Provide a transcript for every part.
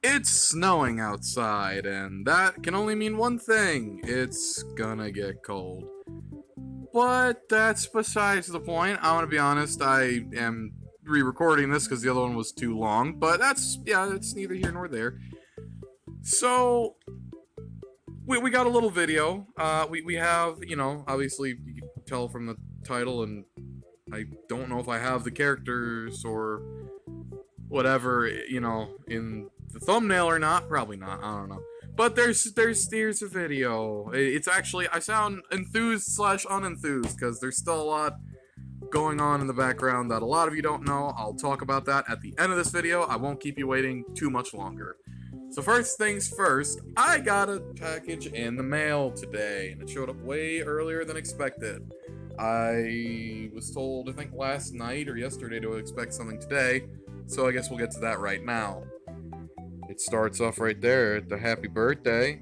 It's snowing outside, and that can only mean one thing. It's gonna get cold. But that's besides the point. I want to be honest, I am re-recording this because the other one was too long, but that's neither here nor there. So, we got a little video. We have, obviously you can tell from the title, and I don't know if I have the characters or whatever, in the thumbnail or not. Probably not. I don't know. But there's a video. It's actually, I sound enthused slash unenthused because there's still a lot going on in the background that a lot of you don't know. I'll talk about that at the end of this video. I won't keep you waiting too much longer. So first things first, I got a package in the mail today, and it showed up way earlier than expected. I was told, I think last night or yesterday, to expect something today, so I guess we'll get to that right now. It starts off right there, the happy birthday.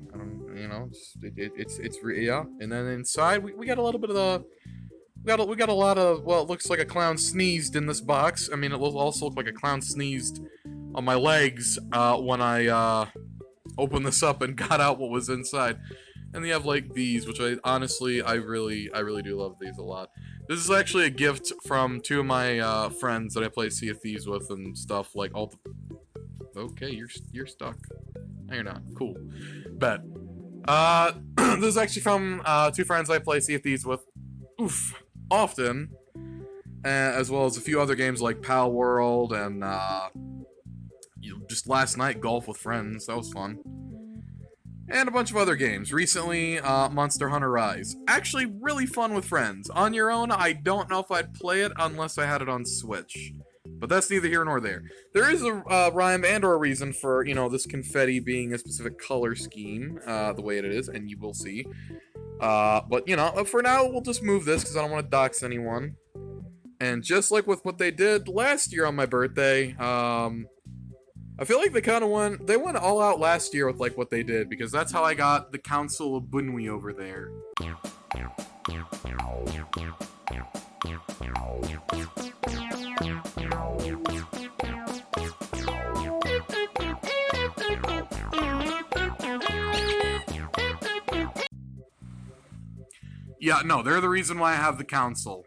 Yeah. And then inside, we got a little bit of the, we got a lot of, well, it looks like a clown sneezed in this box. I mean, it will also look like a clown sneezed on my legs when I opened this up and got out what was inside. And they have like these, which I really do love these a lot. This is actually a gift from two of my friends that I play Sea of Thieves with and stuff, like all the... Okay, you're stuck. No, you're not. Cool. Bet. This is actually from two friends I play Sea of Thieves with often, as well as a few other games like Pal World and just last night Golf with Friends. That was fun. And a bunch of other games. Recently, Monster Hunter Rise. Actually, really fun with friends. On your own, I don't know if I'd play it unless I had it on Switch. But that's neither here nor there. There is a rhyme and or a reason for, this confetti being a specific color scheme, the way it is, and you will see. But, for now, we'll just move this because I don't want to dox anyone. And just like with what they did last year on my birthday, I feel like they went all out last year with, like, what they did, because that's how I got the Council of Bunui over there. Yeah, no, they're the reason why I have the council.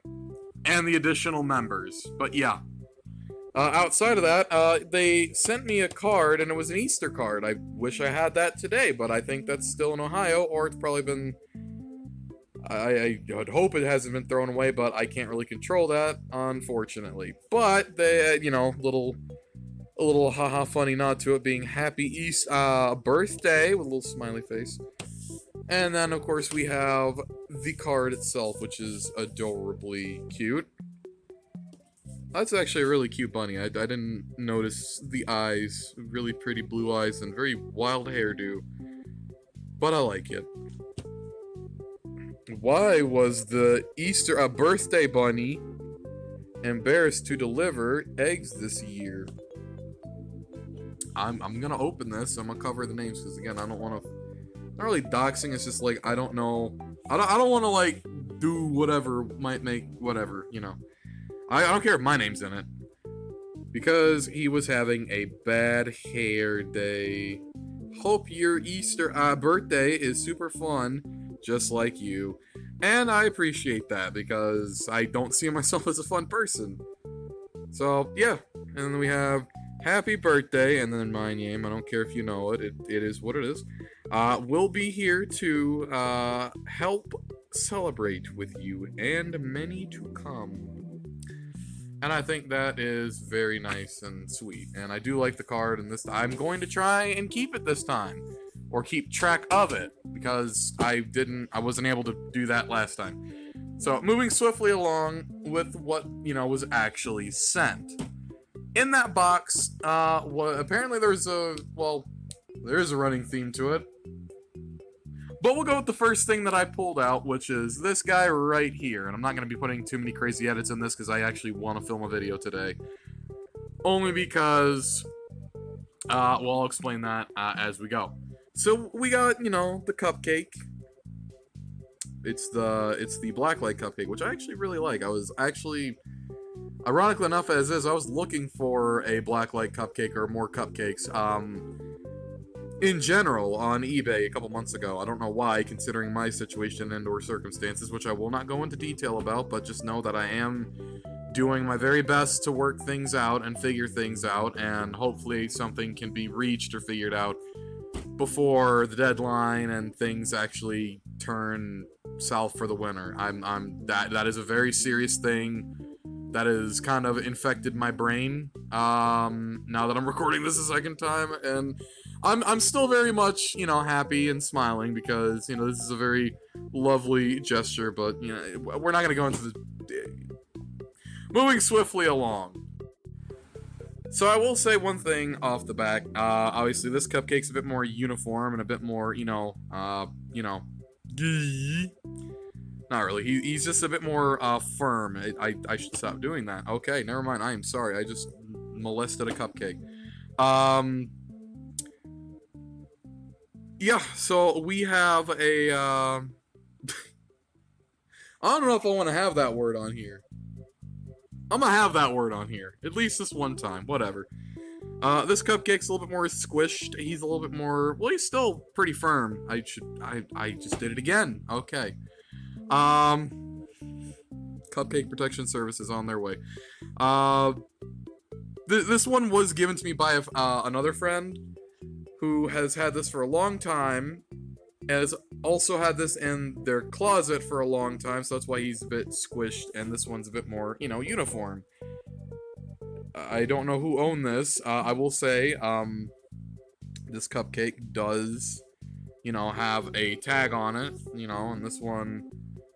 And the additional members. But yeah. Outside of that, they sent me a card, and it was an Easter card. I wish I had that today, but I think that's still in Ohio, or it's probably been... I would hope it hasn't been thrown away, but I can't really control that, unfortunately. But, they, a little haha funny nod to it being happy birthday, with a little smiley face. And then, of course, we have the card itself, which is adorably cute. That's actually a really cute bunny. I didn't notice the eyes. Really pretty blue eyes and very wild hairdo. But I like it. Why was the birthday bunny embarrassed to deliver eggs this year? I'm gonna open this. I'm gonna cover the names because, again, I don't want to... Not really doxing, it's just like, I don't know. I don't want to, like, do whatever might make whatever, I don't care if my name's in it. Because he was having a bad hair day. Hope your birthday is super fun, just like you. And I appreciate that, because I don't see myself as a fun person. So, yeah. And then we have happy birthday, and then my name. I don't care if you know it. It is what it is. We'll be here to help celebrate with you, and many to come. And I think that is very nice and sweet. And I do like the card, and I'm going to try and keep it this time. Or keep track of it, because I wasn't able to do that last time. So, moving swiftly along with what, was actually sent. In that box, apparently there's a running theme to it. But we'll go with the first thing that I pulled out, which is this guy right here. And I'm not going to be putting too many crazy edits in this because I actually want to film a video today. Only because, I'll explain that as we go. So we got, the cupcake. It's the Blacklight cupcake, which I actually really like. I was actually Ironically enough, as is, I was looking for a blacklight cupcake or more cupcakes. In general, on eBay a couple months ago. I don't know why, considering my situation and/or circumstances, which I will not go into detail about, but just know that I am doing my very best to work things out and figure things out, and hopefully something can be reached or figured out before the deadline and things actually turn south for the winter. That is a very serious thing that has kind of infected my brain. Now that I'm recording this a second time, and I'm still very much, happy and smiling because, this is a very lovely gesture, but, we're not gonna go into the... Moving swiftly along. So I will say one thing off the back. Obviously, this cupcake's a bit more uniform and a bit more, not really. He's just a bit more firm. I should stop doing that. Okay, never mind. I am sorry. I just molested a cupcake. Yeah. So we have a. I don't know if I want to have that word on here. I'm gonna have that word on here. At least this one time. Whatever. This cupcake's a little bit more squished. He's a little bit more... Well, he's still pretty firm. I just did it again. Okay. Cupcake Protection Services on their way. This one was given to me by another friend who has had this for a long time, and has also had this in their closet for a long time, so that's why he's a bit squished, and this one's a bit more, uniform. I don't know who owned this. I will say, this cupcake does, have a tag on it, and this one,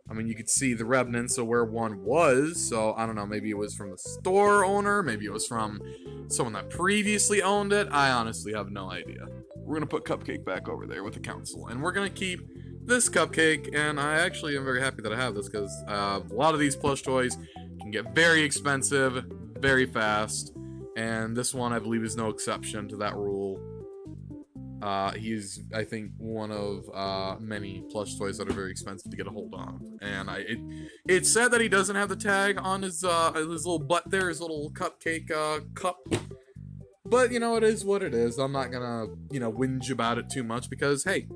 I mean, you could see the remnants of where one was, so I don't know, maybe it was from the store owner, maybe it was from someone that previously owned it. I honestly have no idea. We're gonna put Cupcake back over there with the council, and we're gonna keep this cupcake, and I actually am very happy that I have this, because a lot of these plush toys can get very expensive very fast, and this one I believe is no exception to that rule. He's, I think, one of many plush toys that are very expensive to get a hold of, and it's sad that he doesn't have the tag on his little butt there, his little cupcake cup. But, it is what it is. I'm not gonna, whinge about it too much because, hey,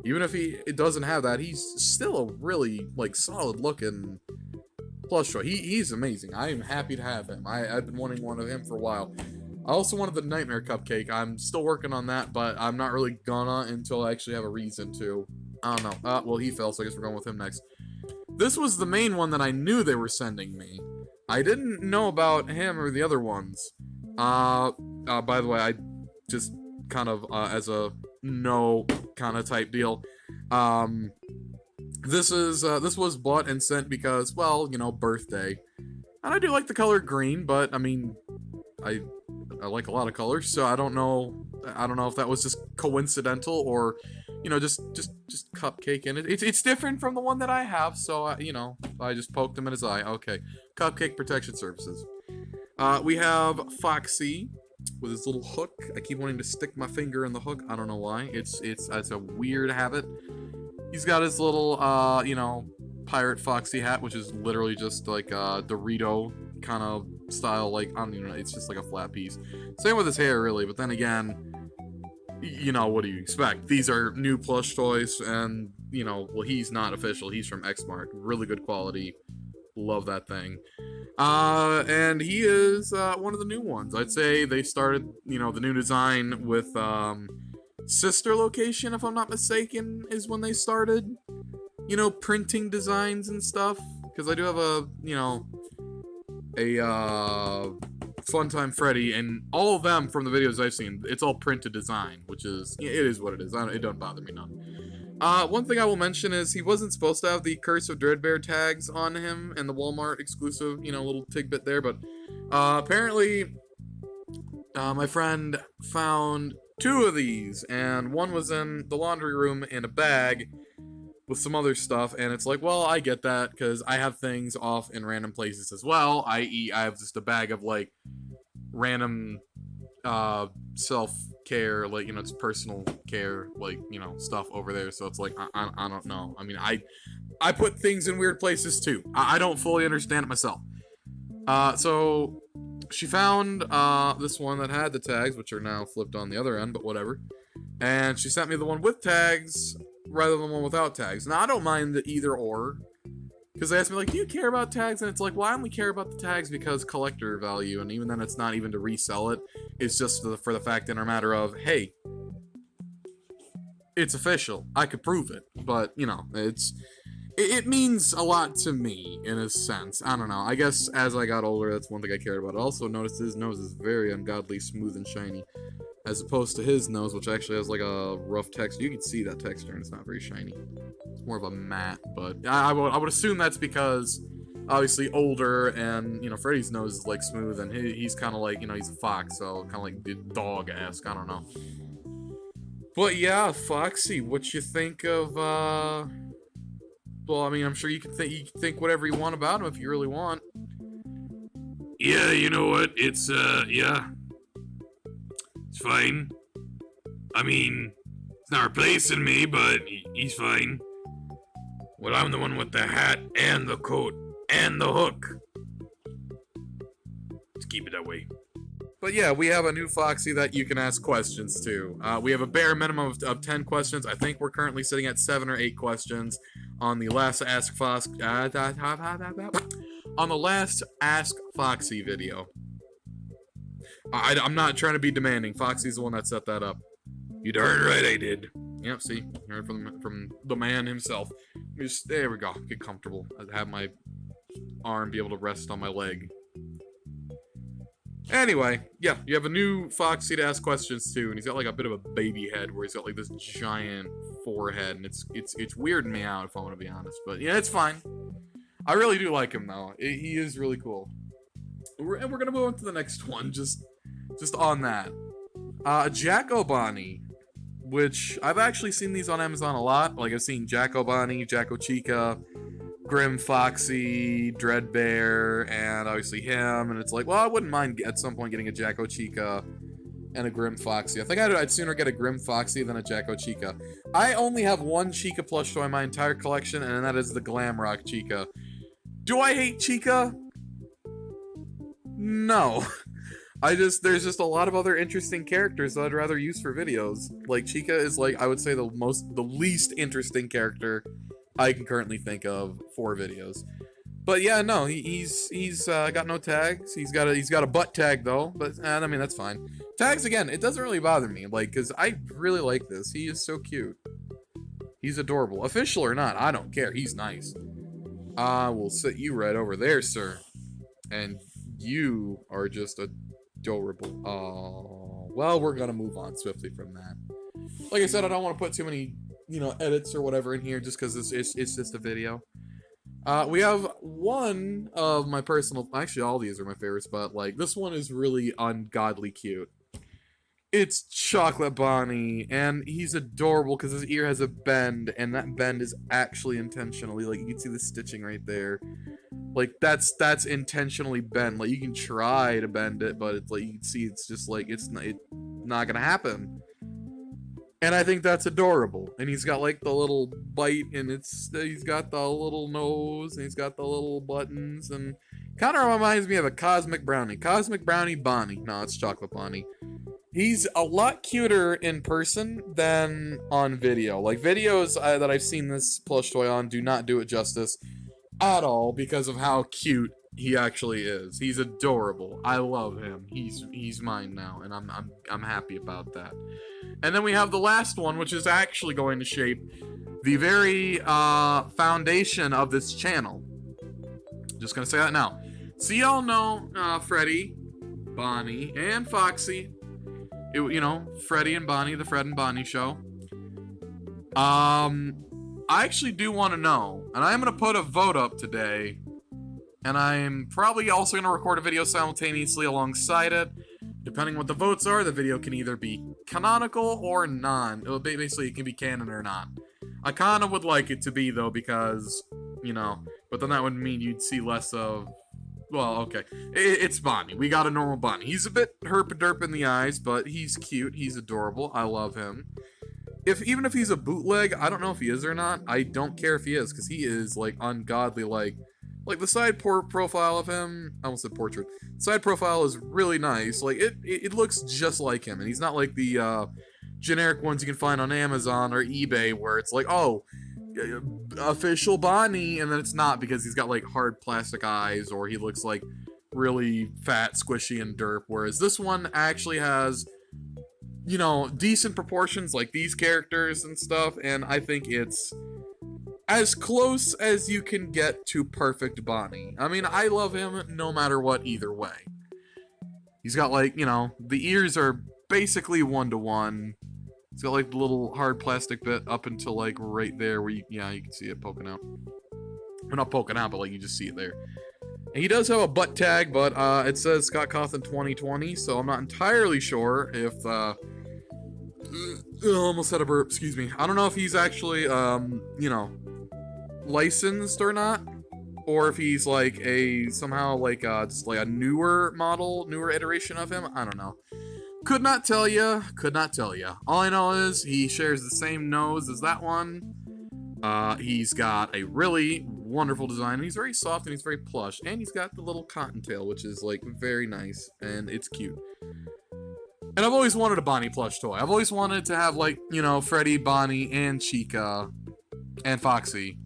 even if it doesn't have that, he's still a really, solid-looking plush toy. He's amazing. I am happy to have him. I've been wanting one of him for a while. I also wanted the Nightmare Cupcake. I'm still working on that, but I'm not really gonna until I actually have a reason to. I don't know. Well, he fell, so I guess we're going with him next. This was the main one that I knew they were sending me. I didn't know about him or the other ones. By the way, I just kind of, as a no kind of type deal, this was bought and sent because, well, birthday. And I do like the color green, but, I mean, I like a lot of colors, so I don't know if that was just coincidental or, just cupcake in it. It's different from the one that I have, so, I just poked him in his eye. Okay. Cupcake Protection Services. We have Foxy with his little hook. I keep wanting to stick my finger in the hook. I don't know why. It's a weird habit. He's got his little, Pirate Foxy hat, which is literally just like a Dorito kind of style, I don't even know, it's just like a flat piece. Same with his hair, really, but then again, what do you expect? These are new plush toys, and, well, he's not official. He's from Xmart. Really good quality. Love that thing. And he is one of the new ones. I'd say they started, the new design with Sister Location, if I'm not mistaken, is when they started, printing designs and stuff. Because I do have a Funtime Freddy, and all of them from the videos I've seen, it's all printed design, which is, it is what it is. It don't bother me none. One thing I will mention is he wasn't supposed to have the Curse of Dreadbear tags on him and the Walmart exclusive, little tidbit there, but apparently my friend found 2 of these, and one was in the laundry room in a bag with some other stuff, and it's like, well, I get that, because I have things off in random places as well, i.e. I have just a bag of, random self-care, it's personal care, stuff over there, so it's like, I don't know. I mean, I put things in weird places too. I don't fully understand it myself. So she found this one that had the tags, which are now flipped on the other end, but whatever. And she sent me the one with tags rather than the one without tags. Now I don't mind the either or, because they asked me like, do you care about tags? And it's like, well, I only care about the tags because collector value, and even then it's not even to resell it. It's just for the fact in a matter of, hey, it's official. I could prove it, but you know, it means a lot to me in a sense. I don't know. I guess as I got older, that's one thing I cared about. I also noticed his nose is very ungodly smooth and shiny, as opposed to his nose, which actually has like a rough texture. You can see that texture, and it's not very shiny. It's more of a matte, but I would assume that's because obviously older, and you know, Freddy's nose is like smooth, and he's kind of like, you know, he's a fox, so kind of like dog-esque. I don't know. But yeah, Foxy, what you think of, well, I mean, I'm sure you can think whatever you want about him if you really want. Yeah, you know what? It's, yeah. It's fine. I mean, it's not replacing me, but he's fine. Well, I'm the one with the hat and the coat and the hook. Let's keep it that way. But yeah, we have a new Foxy that you can ask questions to. We have a bare minimum of 10 questions. I think we're currently sitting at 7 or 8 questions on the last Ask Foxy video. I'm not trying to be demanding. Foxy's the one that set that up. You darn right I did. Yep, see, heard from the man himself. There we go. Get comfortable. I have my arm be able to rest on my leg. Anyway, yeah, you have a new Foxy to ask questions to, and he's got like a bit of a baby head where he's got like this giant forehead, and it's weirding me out if I want to be honest. But yeah, it's fine. I really do like him though. He is really cool. And we're gonna move on to the next one, just on that. Jack O'Bonnie, which I've actually seen these on Amazon a lot. Like I've seen Jack O'Bonnie, Jack O'Chica, Grim Foxy, Dreadbear, and obviously him, and it's like, well, I wouldn't mind at some point getting a Jack O'Chica and a Grim Foxy. I think I'd sooner get a Grim Foxy than a Jack O'Chica. I only have one Chica plush toy in my entire collection, and that is the Glamrock Chica. Do I hate Chica? No. There's just a lot of other interesting characters that I'd rather use for videos. Like, Chica is like, I would say the least interesting character I can currently think of for videos. But yeah, no, he's got no tags. He's got a butt tag though, but I mean that's fine. Tags again, it doesn't really bother me, like, cause I really like this. He is so cute. He's adorable, official or not, I don't care. He's nice. I will sit you right over there, sir, and you are just adorable. Oh, well, we're gonna move on swiftly from that. Like I said, I don't want to put too many, you know, edits or whatever in here just because it's just a video. We have one of my personal, actually all these are my favorites, but like this one is really ungodly cute. It's Chocolate Bonnie, and he's adorable because his ear has a bend, and that bend is actually intentionally, like, you can see the stitching right there. Like, that's intentionally bent. Like, you can try to bend it, but it's like, you can see it's just like, it's not gonna happen. And I think that's adorable. And he's got like the little bite, and he's got the little nose, and he's got the little buttons, and kind of reminds me of a Cosmic Brownie. Cosmic Brownie Bonnie. No, it's Chocolate Bonnie. He's a lot cuter in person than on video. Like, videos that I've seen this plush toy on do not do it justice at all because of how cute he actually is. He's adorable. I love him. He's mine now, and I'm happy about that. And then we have the last one, which is actually going to shape the very foundation of this channel. Just gonna say that now. So y'all know Freddy, Bonnie, and Foxy. You know, Freddy and Bonnie, the Fred and Bonnie show. I actually do want to know, and I'm gonna put a vote up today. And I'm probably also going to record a video simultaneously alongside it. Depending what the votes are, the video can either be canonical or non. Basically, it can be canon or not. I kind of would like it to be, though, because, you know, but then that would mean you'd see less of... Well, okay. It's Bonnie. We got a normal Bonnie. He's a bit herp-a-derp in the eyes, but he's cute. He's adorable. I love him. Even if he's a bootleg, I don't know if he is or not. I don't care if he is, because he is, like, ungodly, like... Like the side profile of him, I almost said portrait. Side profile is really nice. Like it looks just like him, and he's not like the generic ones you can find on Amazon or eBay where it's like, oh, official Bonnie, and then it's not because he's got like hard plastic eyes or he looks like really fat, squishy, and derp. Whereas this one actually has, you know, decent proportions like these characters and stuff, and I think it's as close as you can get to perfect Bonnie. I mean, I love him no matter what either way. He's got like, you know, the ears are basically 1-to-1. He's got like the little hard plastic bit up until like right there where you can see it poking out. Well, not poking out, but like you just see it there. And he does have a butt tag, but it says Scott Cawthon 2020, so I'm not entirely sure if almost had a burp, excuse me. I don't know if he's actually you know, licensed or not, or if he's like somehow like just like a newer iteration of him. I don't know. Could not tell you. All I know is he shares the same nose as that one. He's got a really wonderful design. He's very soft and he's very plush, and he's got the little cottontail, which is like very nice and it's cute. And I've always wanted a Bonnie plush toy. I've always wanted to have like, you know, Freddy, Bonnie, and Chica, and Foxy.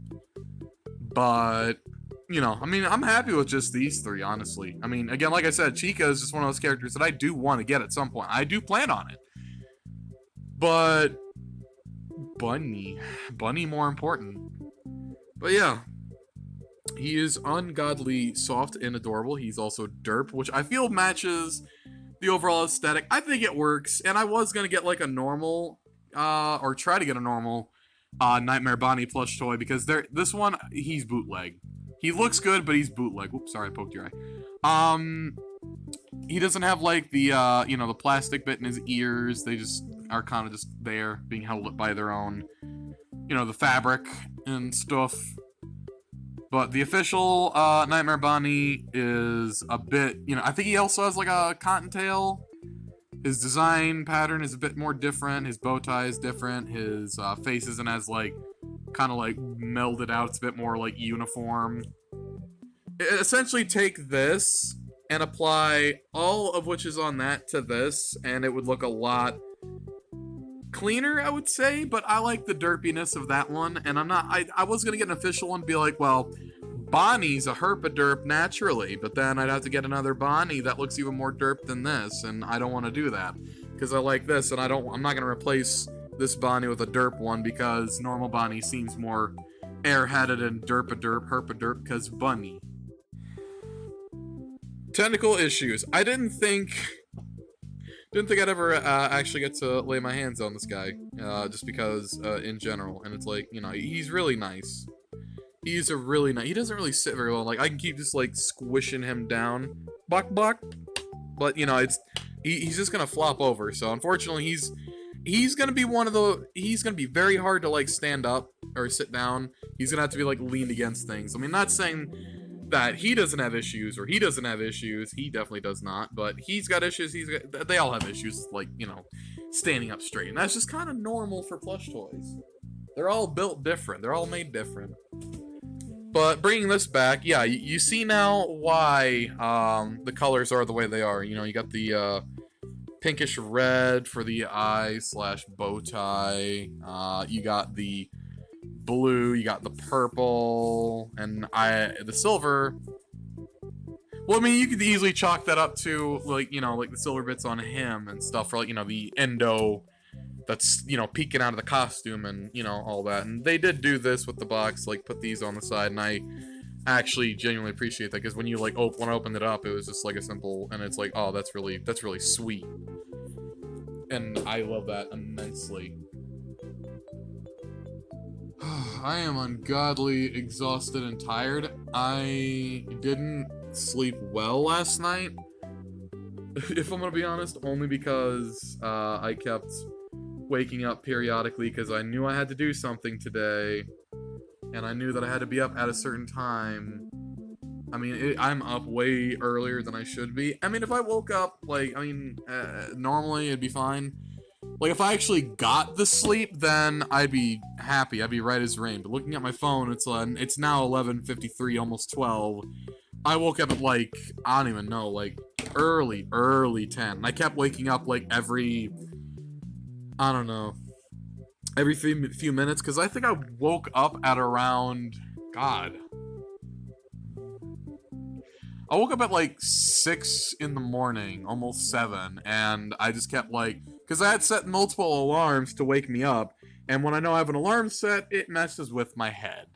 But, you know, I mean, I'm happy with just these three, honestly. I mean, again, like I said, Chica is just one of those characters that I do want to get at some point. I do plan on it. But Bunny more important. But yeah, he is ungodly soft and adorable. He's also derp, which I feel matches the overall aesthetic. I think it works, and I was gonna get like a normal, or try to get a normal Nightmare Bonnie plush toy, because this one, he's bootleg. He looks good, but he's bootleg. Oops, sorry, I poked your eye. He doesn't have like the you know, the plastic bit in his ears. They just are kind of just there, being held up by their own, you know, the fabric and stuff. But the official Nightmare Bonnie is a bit, you know, I think he also has like a cottontail. His design pattern is a bit more different. His bow tie is different. His face isn't as like kind of like melded out. It's a bit more like uniform. Essentially take this and apply all of which is on that to this, and it would look a lot cleaner, I would say. But I like the derpiness of that one, and I was gonna get an official one and be like, well, Bonnie's a herpaderp naturally, but then I'd have to get another Bonnie that looks even more derp than this, and I don't want to do that because I like this, and I'm not gonna replace this Bonnie with a derp one because normal Bonnie seems more airheaded and derp-a-derp, herpaderp because Bunny. Technical issues. I didn't think I'd ever actually get to lay my hands on this guy, just because in general, and it's like, you know, he's really nice. He doesn't really sit very well. Like, I can keep just like squishing him down, bok, but you know, he's just gonna flop over. So unfortunately, he's gonna be he's gonna be very hard to like stand up or sit down. He's gonna have to be like leaned against things. I mean, not saying that he doesn't have issues or he doesn't have issues. He definitely does not, but he's got issues. They all have issues, like, you know, standing up straight, and that's just kind of normal for plush toys. They're all built different. They're all made different. But bringing this back, yeah, you see now why the colors are the way they are. You know, you got the pinkish red for the eye / bow tie. You got the blue, you got the purple, and the silver. Well, I mean, you could easily chalk that up to, like, you know, like the silver bits on him and stuff, for, like, you know, the endo that's, you know, peeking out of the costume and, you know, all that. And they did do this with the box, like, put these on the side, and I actually genuinely appreciate that, because when you, like, when I opened it up, it was just, like, a simple, and it's like, oh, that's really sweet. And I love that immensely. I am ungodly exhausted and tired. I didn't sleep well last night, if I'm gonna be honest, only because I kept waking up periodically because I knew I had to do something today, and I knew that I had to be up at a certain time. I mean, I'm up way earlier than I should be. I mean, if I woke up, like, I mean, normally it'd be fine. Like, if I actually got the sleep, then I'd be happy. I'd be right as rain. But looking at my phone, it's now 11:53, almost 12. I woke up at, like, I don't even know, like, early 10. And I kept waking up, like, I don't know, every few minutes. Because I think I woke up at around, God. I woke up at like 6 in the morning, almost 7, and I just kept like, because I had set multiple alarms to wake me up, and when I know I have an alarm set, it messes with my head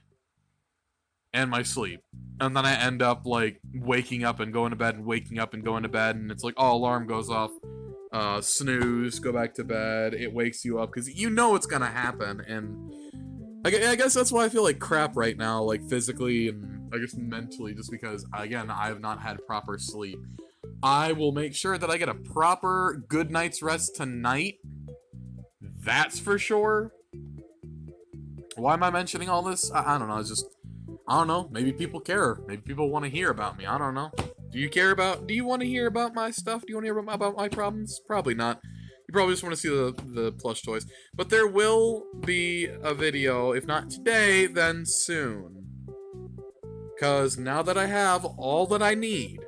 and my sleep. And then I end up like waking up and going to bed and waking up and going to bed, and it's like, oh, alarm goes off, snooze, go back to bed, it wakes you up, because you know it's gonna happen, and I guess that's why I feel like crap right now, like physically and I guess mentally, just because, again, I have not had proper sleep. I will make sure that I get a proper good night's rest tonight. That's for sure. Why am I mentioning all this? I don't know. It's just, I don't know. Maybe people care. Maybe people want to hear about me. I don't know. Do you want to hear about my stuff? Do you want to hear about my problems? Probably not. You probably just want to see the plush toys. But there will be a video, if not today, then soon. Because now that I have all that I need,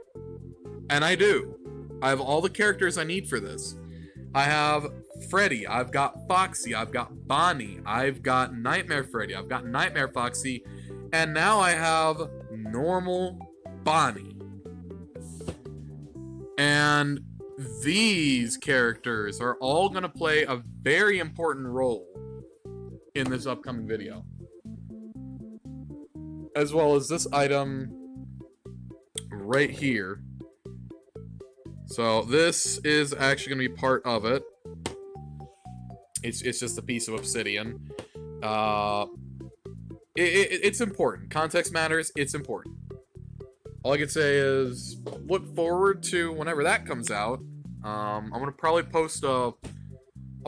and I do, I have all the characters I need for this. I have Freddy, I've got Foxy, I've got Bonnie, I've got Nightmare Freddy, I've got Nightmare Foxy, and now I have normal Bonnie. And these characters are all going to play a very important role in this upcoming video. As well as this item right here. So this is actually going to be part of it. It's just a piece of obsidian. It's important. Context matters. It's important. All I can say is look forward to whenever that comes out. I'm gonna probably post a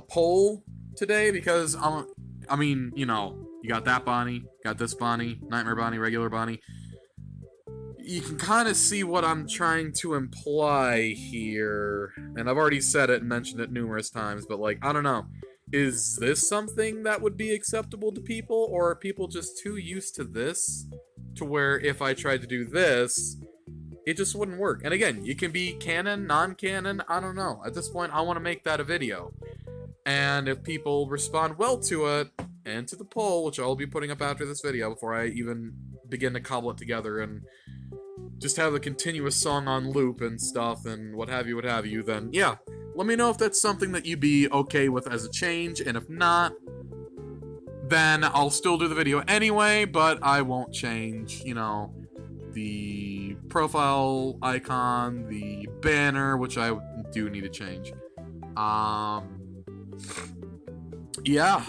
poll today because I mean, you know, you got that Bonnie, got this Bonnie, Nightmare Bonnie, regular Bonnie. You can kind of see what I'm trying to imply here, and I've already said it and mentioned it numerous times, but like, I don't know. Is this something that would be acceptable to people, or are people just too used to this to where if I tried to do this, it just wouldn't work? And again, you can be canon, non-canon, I don't know. At this point, I want to make that a video. And if people respond well to it, and to the poll, which I'll be putting up after this video before I even begin to cobble it together and just have a continuous song on loop and stuff and what have you, then yeah, let me know if that's something that you'd be okay with as a change, and if not, then I'll still do the video anyway, but I won't change, you know, the profile icon, the banner, which I do need to change. Yeah,